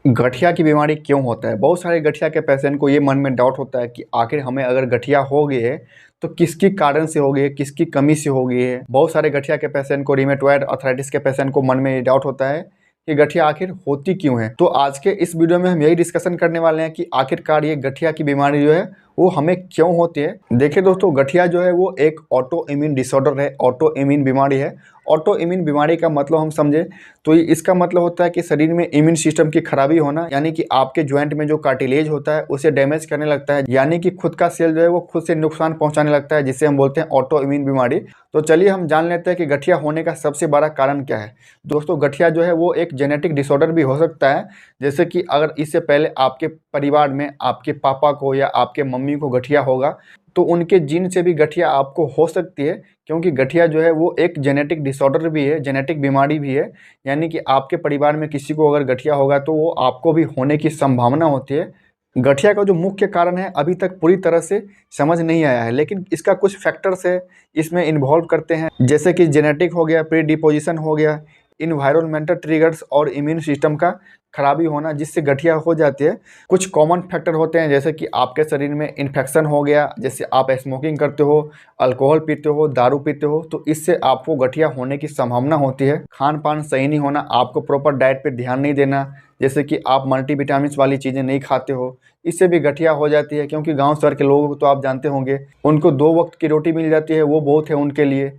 गठिया की बीमारी क्यों होता है? बहुत सारे गठिया के पेशेंट को ये मन में डाउट होता है कि आखिर हमें अगर गठिया हो गई है तो किसकी कारण से हो गई है, किसकी कमी से हो गई है। बहुत सारे गठिया के पेशेंट को, रिमेटॉइड आर्थराइटिस के पेशेंट को मन में ये डाउट होता है कि गठिया आखिर होती क्यों है। तो आज के इस वीडियो में हम यही डिस्कशन करने वाले हैं कि आखिरकार ये गठिया की बीमारी जो है वो हमें क्यों होती है। देखिए दोस्तों, गठिया जो है वो एक ऑटो इम्यून डिसऑर्डर है, ऑटो इम्यून बीमारी है। ऑटो इम्यून बीमारी का मतलब हम समझे तो इसका मतलब होता है कि शरीर में इम्यून सिस्टम की खराबी होना, यानी कि आपके ज्वाइंट में जो कार्टिलेज होता है उसे डैमेज करने लगता है, यानी कि खुद का सेल जो है वो खुद से नुकसान पहुंचाने लगता है, जिसे हम बोलते हैं ऑटो इम्यून बीमारी। तो चलिए हम जान लेते हैं कि गठिया होने का सबसे बड़ा कारण क्या है। दोस्तों, गठिया जो है वो एक जेनेटिक डिसऑर्डर भी हो सकता है। जैसे कि अगर इससे पहले आपके परिवार में आपके पापा को या आपके मम्मी को गठिया होगा तो उनके जीन से भी गठिया आपको हो सकती है, क्योंकि गठिया जो है वो एक जेनेटिक डिसऑर्डर भी है, जेनेटिक बीमारी भी है। यानी कि आपके परिवार में किसी को अगर गठिया होगा तो वो आपको भी होने की संभावना होती है। गठिया का जो मुख्य कारण है अभी तक पूरी तरह से समझ नहीं आया है, लेकिन इसका कुछ फैक्टर्स है इसमें इन्वॉल्व करते हैं, जैसे कि जेनेटिक हो गया, प्रीडिपोजिशन हो गया, इन्वायरमेंटल ट्रिगर्स और इम्यून सिस्टम का खराबी होना, जिससे गठिया हो जाती है। कुछ कॉमन फैक्टर होते हैं, जैसे कि आपके शरीर में इन्फेक्शन हो गया, जैसे आप स्मोकिंग करते हो, अल्कोहल पीते हो, दारू पीते हो, तो इससे आपको गठिया होने की संभावना होती है। खान पान सही नहीं होना, आपको प्रॉपर डाइट पे ध्यान नहीं देना, जैसे कि आप मल्टीविटामिन वाली चीज़ें नहीं खाते हो, इससे भी गठिया हो जाती है। क्योंकि गाँव शहर के लोगों को तो आप जानते होंगे, उनको 2 वक्त की रोटी मिल जाती है, वो बहुत है उनके लिए।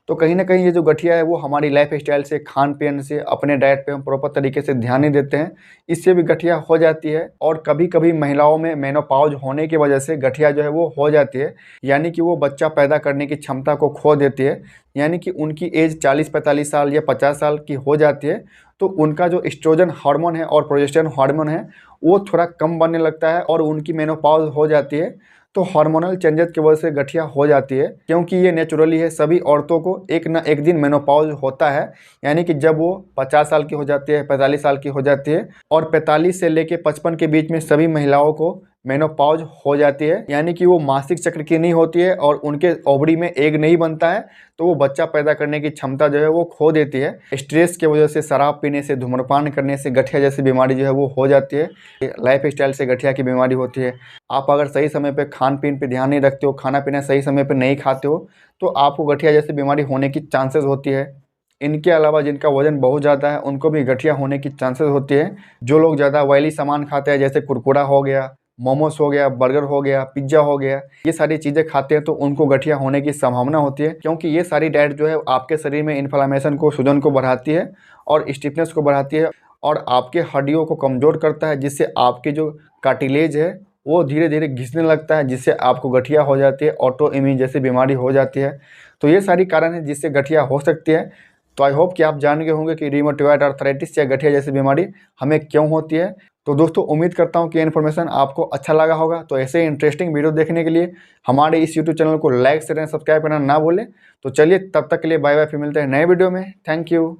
तो कहीं ना कहीं ये जो गठिया है वो हमारी लाइफ स्टाइल से, खान पीन से, अपने डाइट पे हम प्रॉपर तरीके से ध्यान नहीं देते हैं, इससे भी गठिया हो जाती है। और कभी कभी महिलाओं में मेनोपॉज होने की वजह से गठिया जो है वो हो जाती है, यानी कि वो बच्चा पैदा करने की क्षमता को खो देती है। यानी कि उनकी एज 40-45 साल या 50 साल की हो जाती है तो उनका जो एस्ट्रोजन हार्मोन है और प्रोजेस्टेरोन हार्मोन है वो थोड़ा कम बनने लगता है और उनकी मेनोपॉज हो जाती है। तो हार्मोनल चेंजेस की वजह से गठिया हो जाती है, क्योंकि ये नेचुरली है, सभी औरतों को एक ना एक दिन मेनोपॉज होता है। यानी कि जब वो 50 साल की हो जाती है, 45 साल की हो जाती है, और 45 से लेके 55 के बीच में सभी महिलाओं को मेनोपॉज हो जाती है। यानी कि वो मासिक चक्र की नहीं होती है और उनके ओवरी में एग नहीं बनता है, तो वो बच्चा पैदा करने की क्षमता जो है वो खो देती है। स्ट्रेस की वजह से, शराब पीने से, धूम्रपान करने से गठिया जैसी बीमारी जो है वो हो जाती है। लाइफ स्टाइल से गठिया की बीमारी होती है। आप अगर सही समय पे खान पीन पे ध्यान नहीं रखते हो, खाना पीना सही समय पे नहीं खाते हो, तो आपको गठिया जैसी बीमारी होने की चांसेस होती है। इनके अलावा जिनका वजन बहुत ज़्यादा है उनको भी गठिया होने की चांसेस होती है। जो लोग ज़्यादा ऑयली सामान खाते हैं, जैसे कुरकुरा हो गया, मोमोस हो गया, बर्गर हो गया, पिज्ज़ा हो गया, ये सारी चीज़ें खाते हैं तो उनको गठिया होने की संभावना होती है। क्योंकि ये सारी डाइट जो है आपके शरीर में इन्फ्लामेशन को, सूजन को बढ़ाती है और स्टिफनेस को बढ़ाती है और आपके हड्डियों को कमज़ोर करता है, जिससे आपके जो कार्टिलेज है वो धीरे धीरे घिसने लगता है, जिससे आपको गठिया हो जाती है, ऑटो इम्यून जैसी बीमारी हो जाती है। तो ये सारी कारण है जिससे गठिया हो सकती है। तो आई होप कि आप जान गए होंगे कि रिमेटॉइड आर्थराइटिस या गठिया जैसी बीमारी हमें क्यों होती है। तो दोस्तों, उम्मीद करता हूं कि इन्फॉर्मेशन आपको अच्छा लगा होगा। तो ऐसे ही इंटरेस्टिंग वीडियो देखने के लिए हमारे इस यूट्यूब चैनल को लाइक, शेयर एंड सब्सक्राइब करना ना भूलें। तो चलिए, तब तक के लिए बाय बाय, फिर मिलते हैं नए वीडियो में। Thank you.